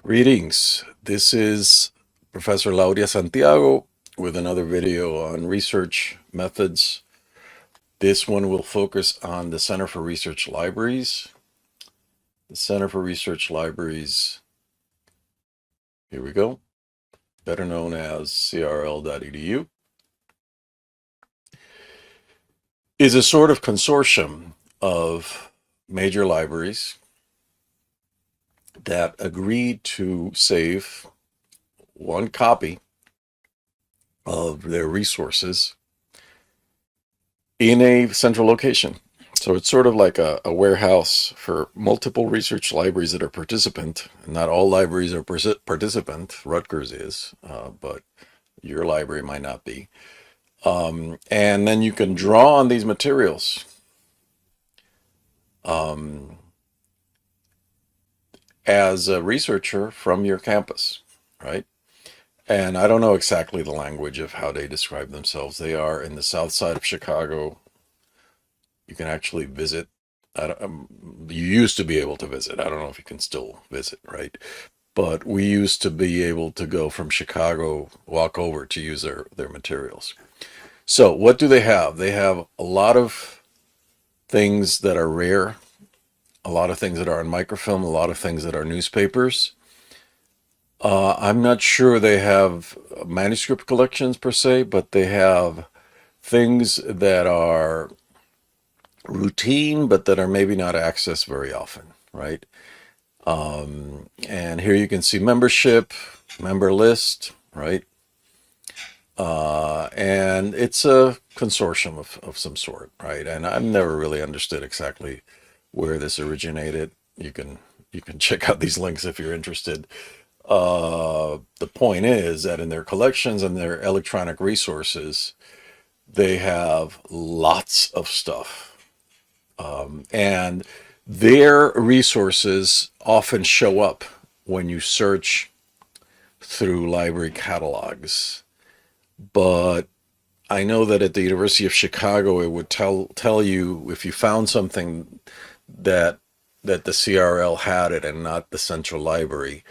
Greetings. This is Professor Lauria Santiago with another video on research methods. This one will focus on the Center for Research Libraries. The Center for Research Libraries, here we go, better known as CRL.edu, is a sort of consortium of major libraries that agreed to save one copy of their resources in a central location. So it's sort of like a warehouse for multiple research libraries that are participant. Not all libraries are participant. Rutgers is, but your library might not be. And then you can draw on these materials as a researcher from your campus, right? And I don't know exactly the language of how they describe themselves. They are in the south side of Chicago. You can actually visit. You used to be able to visit. I don't know if you can still visit, right? But we used to be able to go from Chicago, walk over to use their materials. So what do they have? They have a lot of things that are rare, a lot of things that are on microfilm, a lot of things that are newspapers. I'm not sure they have manuscript collections per se, but they have things that are routine, but that are maybe not accessed very often, right? And here you can see membership, member list, right? And it's a consortium of some sort, right? And I've never really understood exactly where this originated. You can check out these links if you're interested. The point is that in their collections and their electronic resources, they have lots of stuff. And their resources often show up when you search through library catalogs. But I know that at the University of Chicago, it would tell you if you found something that the CRL had it and not the central library.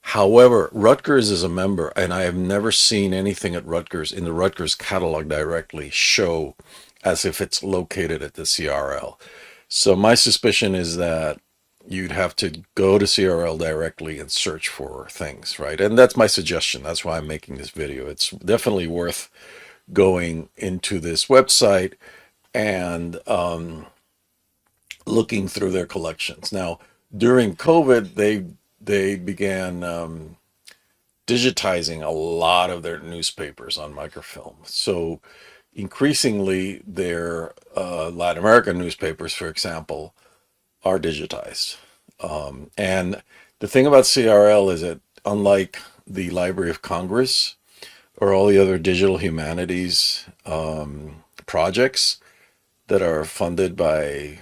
However, Rutgers is a member, and I have never seen anything at Rutgers in the Rutgers catalog directly show as if it's located at the CRL. So my suspicion is that you'd have to go to CRL directly and search for things, right? And that's my suggestion. That's why I'm making this video. It's definitely worth going into this website and looking through their collections. Now, during COVID, they began digitizing a lot of their newspapers on microfilm. So increasingly, their Latin American newspapers, for example, are digitized. And the thing about CRL is that unlike the Library of Congress or all the other digital humanities projects that are funded by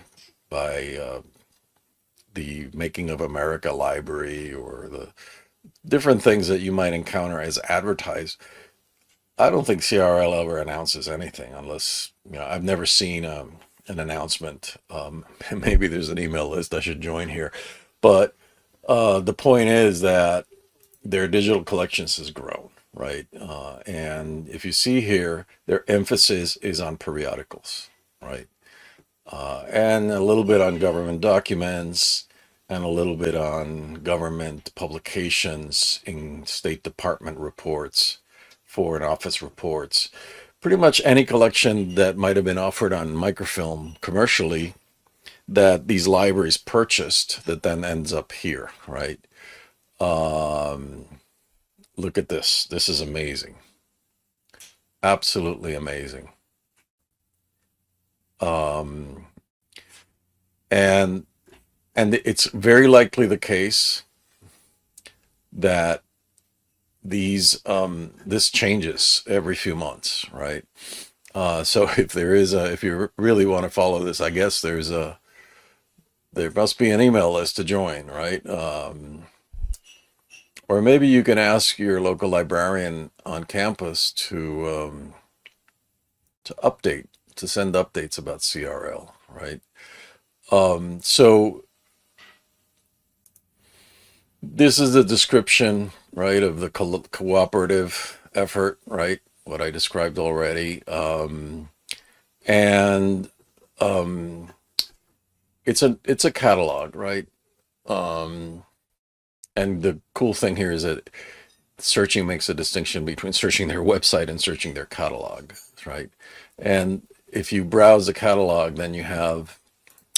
the Making of America Library or the different things that you might encounter as advertised, I don't think CRL ever announces anything unless, I've never seen an announcement. Maybe there's an email list I should join here. But the point is that their digital collections has grown, right? And if you see here, their emphasis is on periodicals, right? And a little bit on government documents and a little bit on government publications in State Department reports, Foreign Office reports. Pretty much any collection that might have been offered on microfilm commercially that these libraries purchased that then ends up here, right? Look at this. This is amazing. Absolutely amazing. Um, and and it's very likely the case that this changes every few months, right? So if you really want to follow this, I guess there must be an email list to join, right? Or maybe you can ask your local librarian on campus to update, to send updates about CRL, right? So this is the description, right, of the cooperative effort, right? What I described already. And it's a catalog, right? Um, and the cool thing here is that searching makes a distinction between searching their website and searching their catalog, right? And if you browse the catalog, then you have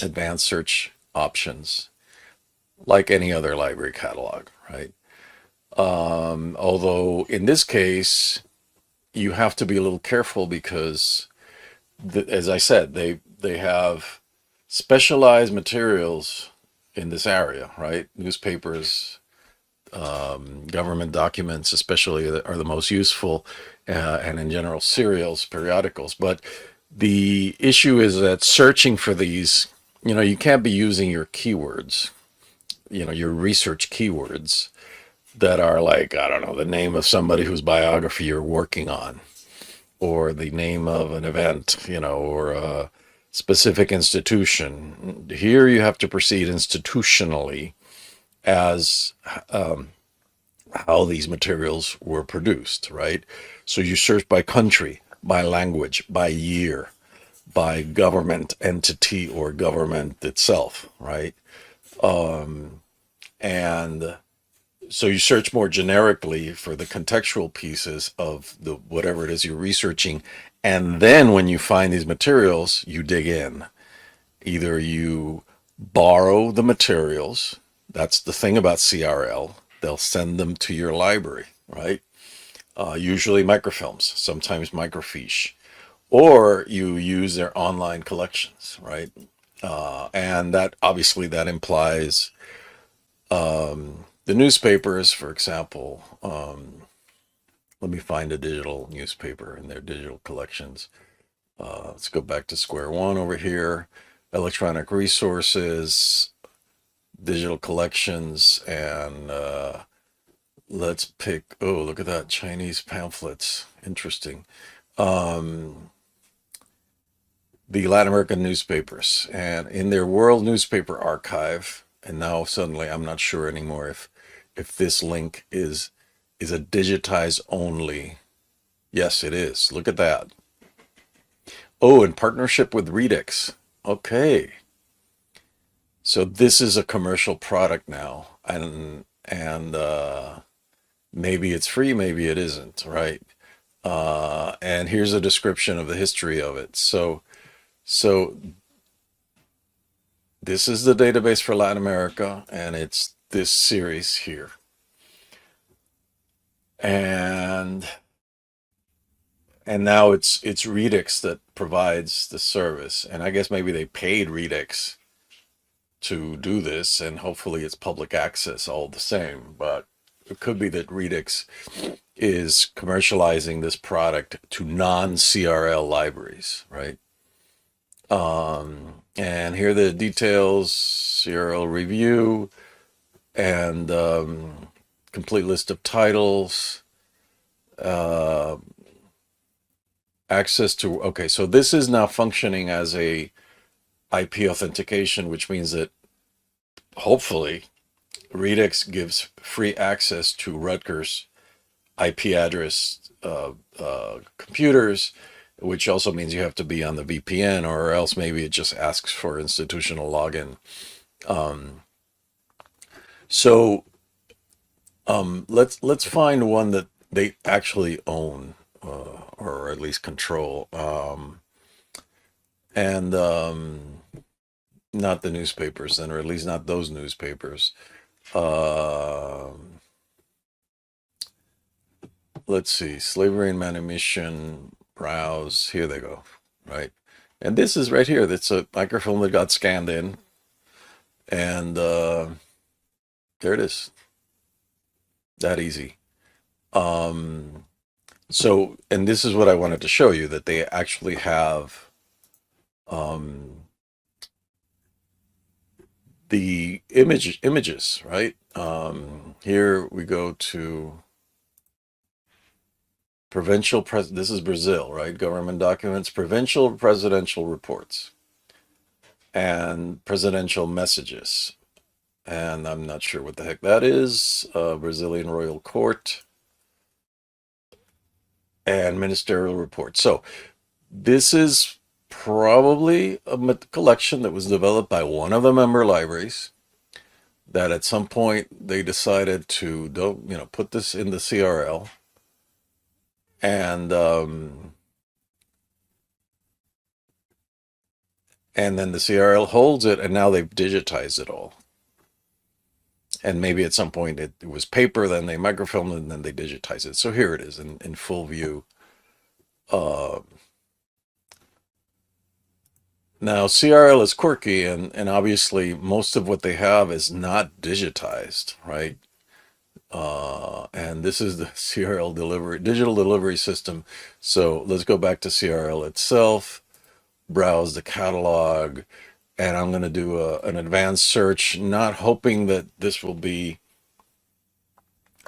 advanced search options like any other library catalog, right? Although in this case, you have to be a little careful because, as I said, they have specialized materials in this area, right? Newspapers, government documents, especially, are the most useful, and in general, serials, periodicals. But the issue is that searching for these, you can't be using your keywords, your research keywords that are like, I don't know, the name of somebody whose biography you're working on, or the name of an event, or a specific institution. Here you have to proceed institutionally as how these materials were produced, right? So you search by country, by language, by year, by government entity or government itself, right? And so you search more generically for the contextual pieces of the whatever it is you're researching. And then when you find these materials, you dig in. Either you borrow the materials. That's the thing about CRL. They'll send them to your library, right? Usually microfilms, sometimes microfiche, or you use their online collections, right? And that obviously that implies the newspapers, for example. Let me find a digital newspaper in their digital collections. Let's go back to square one over here. Electronic resources, digital collections, and let's pick, oh, look at that, Chinese pamphlets. Interesting. The Latin American newspapers, and in their World Newspaper Archive, and now suddenly I'm not sure anymore if this link is a digitized only. Yes, it is. Look at that. Oh, in partnership with Redix. Okay. So this is a commercial product now, and maybe it's free, maybe it isn't, right? And here's a description of the history of it. So this is the database for Latin America, and it's this series here. And now it's Redix that provides the service. And I guess maybe they paid Redix to do this, and hopefully it's public access all the same. But it could be that Redix is commercializing this product to non-CRL libraries, right? And here are the details: CRL review, and complete list of titles, uh, access to, okay, so this is now functioning as a IP authentication, which means that hopefully Redix gives free access to Rutgers IP address computers, which also means you have to be on the VPN, or else maybe it just asks for institutional login. So let's find one that they actually own, or at least control, and not the newspapers, then, or at least not those newspapers. Let's see, slavery and manumission, browse. Here they go, right? And this is right here. That's a microfilm that got scanned in, and there it is. That easy. So, and this is what I wanted to show you, that they actually have the images, right? Here we go to provincial this is Brazil, right? Government documents, provincial presidential reports, and presidential messages. and I'm not sure what the heck that is. Brazilian Royal Court and Ministerial Report. So this is probably a collection that was developed by one of the member libraries that at some point they decided to put this in the CRL, and then the CRL holds it, and now they've digitized it all. And maybe at some point it was paper, then they microfilmed it, and then they digitized it. So here it is in full view. Now CRL is quirky, and obviously most of what they have is not digitized, right? And this is the CRL digital delivery system. So let's go back to CRL itself, browse the catalog, and I'm going to do an advanced search, not hoping that this will be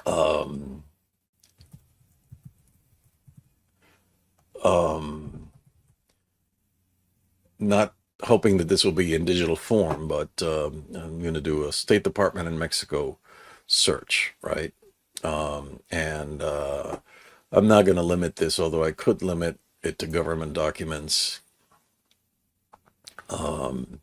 um, um, not hoping that this will be in digital form, but I'm going to do a State Department in Mexico search, right? And I'm not going to limit this, although I could limit it to government documents. And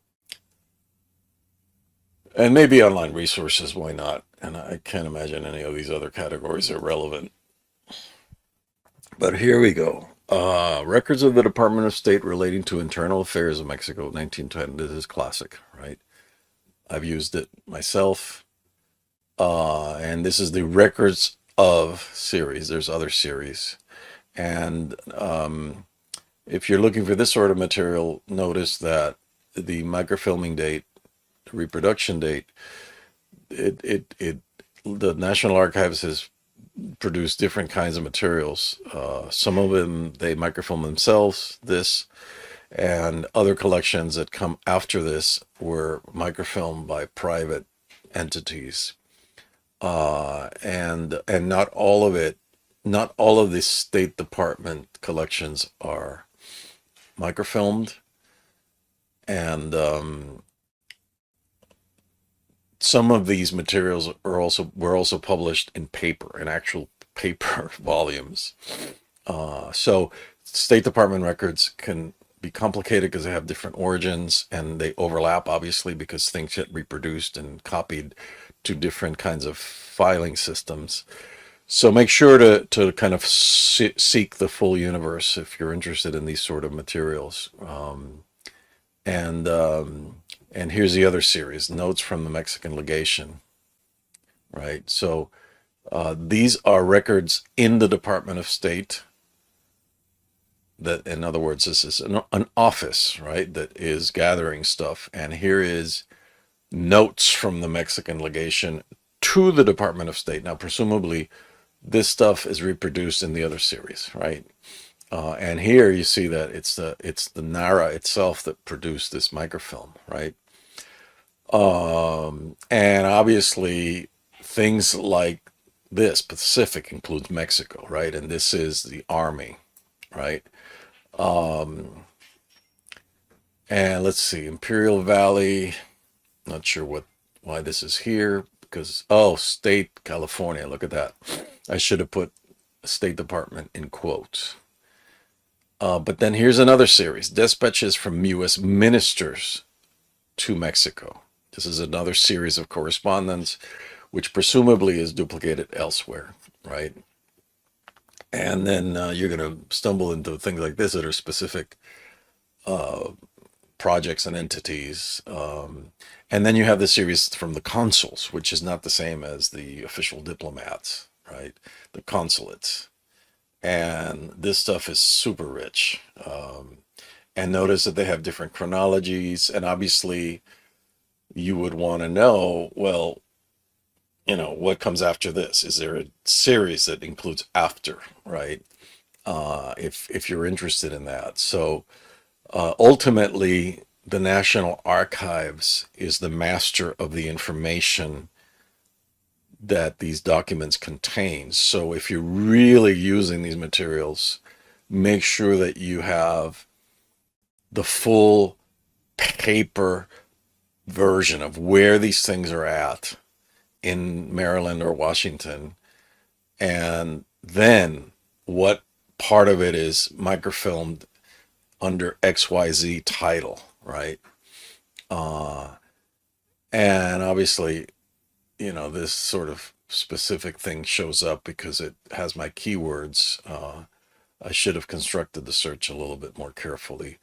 maybe online resources, why not? And I can't imagine any of these other categories are relevant. But here we go. Records of the Department of State relating to internal affairs of Mexico, 1910. This is classic, right? I've used it myself. And this is the records of series. There's other series. And if you're looking for this sort of material, notice that the microfilming date, the reproduction date, the National Archives has produced different kinds of materials. Some of them they microfilm themselves, and other collections that come after this were microfilmed by private entities. And not all of it, not all of the State Department collections are microfilmed, and some of these materials were also published in paper, in actual paper volumes. So State Department records can be complicated because they have different origins, and they overlap, obviously, because things get reproduced and copied to different kinds of filing systems. So make sure to kind of seek the full universe if you're interested in these sort of materials. And and here's the other series, Notes from the Mexican Legation, right? So these are records in the Department of State. That, in other words, this is an office, right, that is gathering stuff. And here is notes from the Mexican Legation to the Department of State. Now, presumably, this stuff is reproduced in the other series, right? And here you see that it's the NARA itself that produced this microfilm, right? And obviously, things like this, Pacific includes Mexico, right? And this is the Army, right? And let's see, Imperial Valley. Not sure why this is here, because State California. Look at that. I should have put State Department in quotes. But then here's another series, Dispatches from U.S. Ministers to Mexico. This is another series of correspondence, which presumably is duplicated elsewhere, right? And then you're going to stumble into things like this that are specific projects and entities. And then you have the series from the consuls, which is not the same as the official diplomats, right? The consulates. And this stuff is super rich. And notice that they have different chronologies. And obviously, you would want to know, well, what comes after this? Is there a series that includes after, right? If you're interested in that. So ultimately, the National Archives is the master of the information that these documents contain. So if you're really using these materials, make sure that you have the full paper version of where these things are at in Maryland or Washington, and then what part of it is microfilmed under XYZ title, right? Uh, and obviously, this sort of specific thing shows up because it has my keywords. I should have constructed the search a little bit more carefully.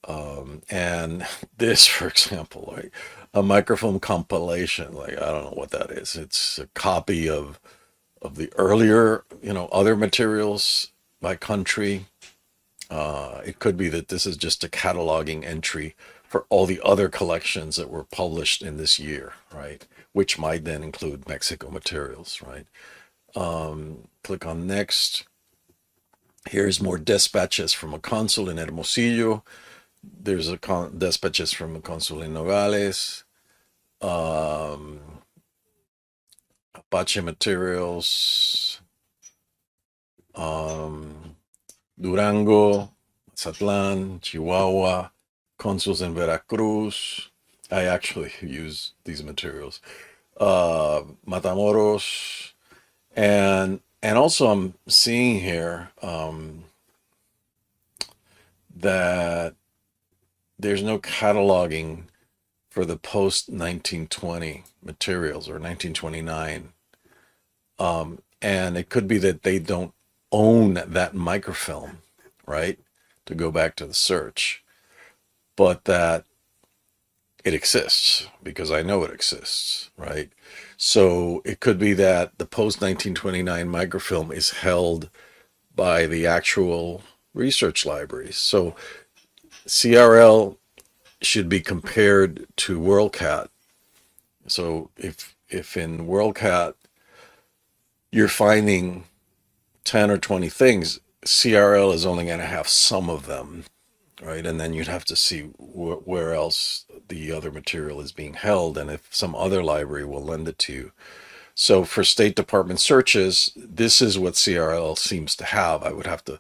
And this, for example, like a microfilm compilation, like I don't know what that is. It's a copy of the earlier, other materials by country. It could be that this is just a cataloging entry for all the other collections that were published in this year, right? Which might then include Mexico materials, right? Click on next. Here's more dispatches from a consul in Hermosillo. There's dispatches from a consul in Nogales. Apache materials. Durango, Mazatlan, Chihuahua, consuls in Veracruz. I actually use these materials. Matamoros, and also I'm seeing here that there's no cataloging for the post 1920 materials or 1929. And it could be that they don't own that microfilm, right? To go back to the search, but that it exists because I know it exists, right? So it could be that the post 1929 microfilm is held by the actual research libraries. So CRL should be compared to WorldCat. So if in WorldCat you're finding 10 or 20 things, CRL is only going to have some of them, right? And then you'd have to see where else the other material is being held and if some other library will lend it to you. So for State Department searches, this is what CRL seems to have. I would have to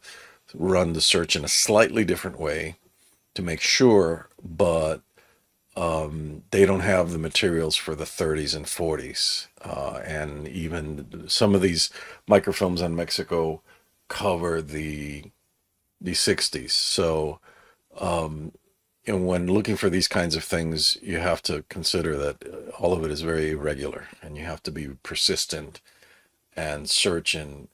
run the search in a slightly different way to make sure, but they don't have the materials for the 30s and 40s. And even some of these microfilms on Mexico cover the 60s. So, and when looking for these kinds of things, you have to consider that all of it is very irregular, and you have to be persistent and search in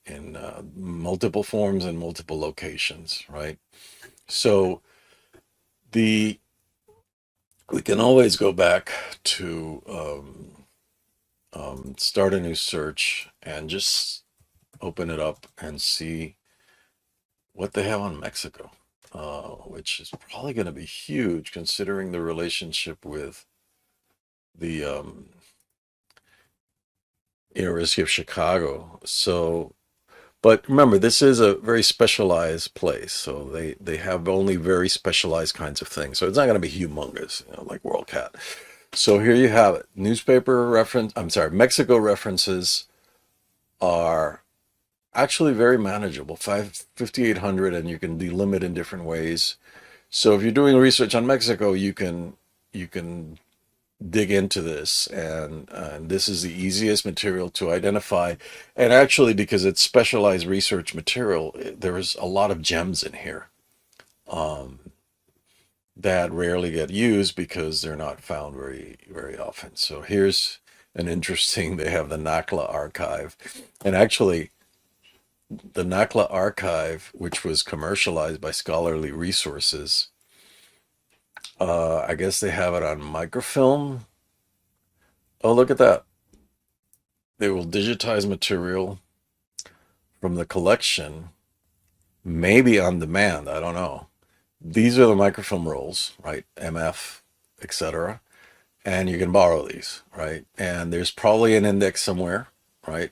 multiple forms and multiple locations, right? So the we can always go back to start a new search and just open it up and see what they have on Mexico, which is probably going to be huge considering the relationship with the University of Chicago. So, but remember, this is a very specialized place, so they have only very specialized kinds of things. So it's not going to be humongous, like WorldCat. So here you have it. Newspaper reference. I'm sorry, Mexico references are actually very manageable. 5,800, and you can delimit in different ways. So if you're doing research on Mexico, you can dig into this, and this is the easiest material to identify. And actually, because it's specialized research material, there is a lot of gems in here that rarely get used because they're not found very very often. So here's an interesting. They have the NACLA archive, and actually the NACLA archive, which was commercialized by Scholarly Resources, I guess they have it on microfilm. Oh, look at that. They will digitize material from the collection, maybe on demand. I don't know. These are the microfilm rolls, right? MF, etc. And you can borrow these, right? And there's probably an index somewhere, right?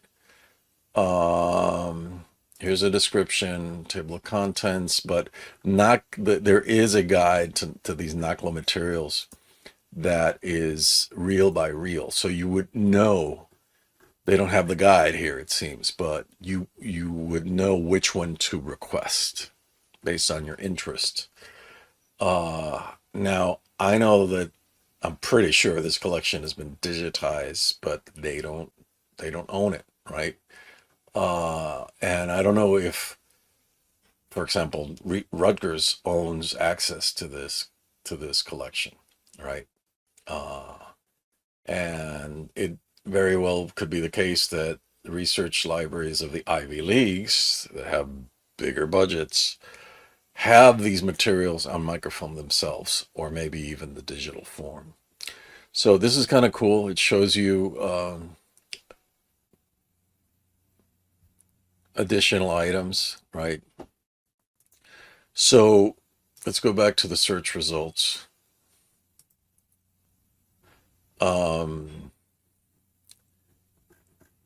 Here's a description, table of contents, but not there is a guide to these NACLA materials that is reel by reel. So you would know. They don't have the guide here, it seems, but you would know which one to request based on your interest. Now I know that I'm pretty sure this collection has been digitized, but they don't own it, right? And I don't know if, for example, Rutgers owns access to this collection, right? Uh, and it very well could be the case that the research libraries of the Ivy Leagues that have bigger budgets have these materials on microfilm themselves, or maybe even the digital form. So this is kind of cool. It shows you additional items, right? So let's go back to the search results. Um,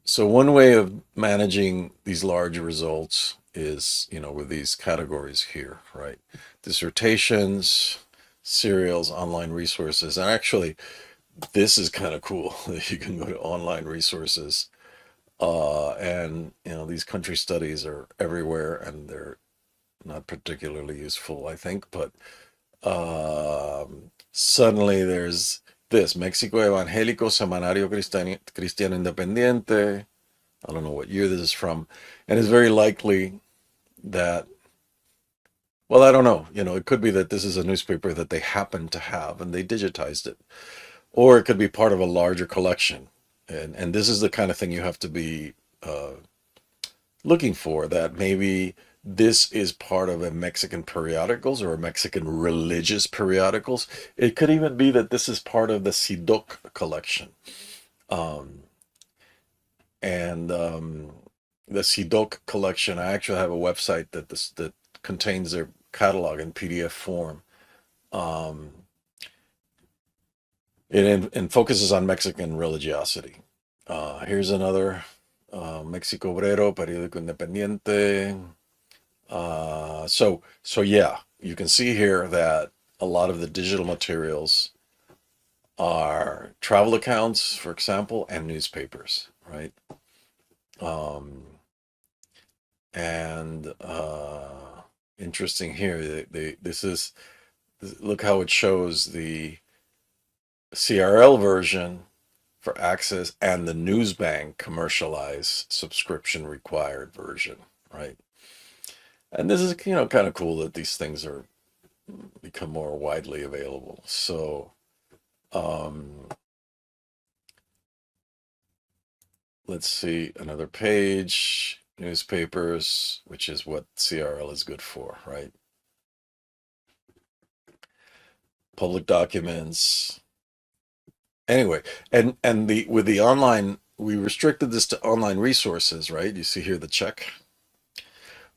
so one way of managing these large results is, with these categories here, right? Dissertations, serials, online resources. And actually, this is kind of cool. You can go to online resources. And, these country studies are everywhere and they're not particularly useful, I think, but suddenly there's this Mexico Evangélico Semanario Cristiano Independiente. I don't know what year this is from. And it's very likely that, well, I don't know. It could be that this is a newspaper that they happen to have and they digitized it. Or it could be part of a larger collection. And this is the kind of thing you have to be looking for, that maybe this is part of a Mexican periodicals or a Mexican religious periodicals. It could even be that this is part of the SIDOC collection. Um, and the SIDOC collection, I actually have a website that contains their catalog in PDF form. Um, it focuses on Mexican religiosity. Here's another Mexico Obrero, Periódico Independiente. So yeah, you can see here that a lot of the digital materials are travel accounts, for example, and newspapers, right? Um, and interesting here, look how it shows the CRL version for access and the Newsbank commercialized subscription required version, right? And this is, kind of cool that these things are become more widely available. So, let's see another page, newspapers, which is what CRL is good for, right? Public documents. Anyway, and the with the online, we restricted this to online resources, right? You see here the check,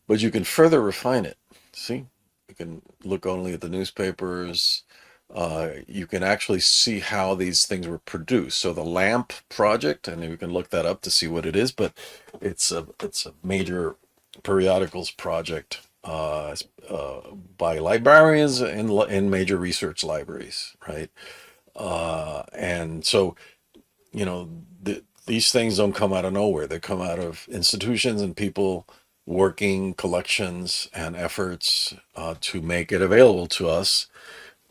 but you can further refine it. See, you can look only at the newspapers. You can actually see how these things were produced. So the LAMP project, and you can look that up to see what it is, but it's a major periodicals project by librarians in major research libraries, right? And so, these things don't come out of nowhere. They come out of institutions and people working collections and efforts to make it available to us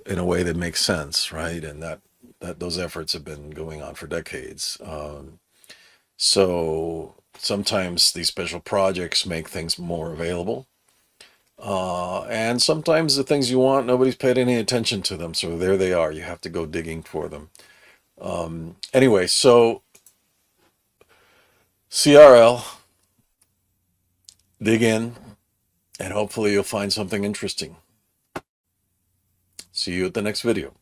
in a way that makes sense, right? And that those efforts have been going on for decades. So sometimes these special projects make things more available. And sometimes the things you want, nobody's paid any attention to them. So there they are. You have to go digging for them. Anyway, so CRL, dig in, and hopefully you'll find something interesting. See you at the next video.